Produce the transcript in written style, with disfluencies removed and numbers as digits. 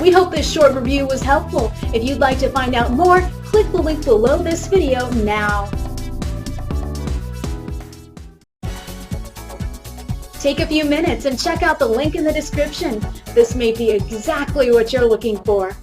We hope this short review was helpful. If you'd like to find out more, click the link below this video now. Take a few minutes and check out the link in the description. This may be exactly what you're looking for.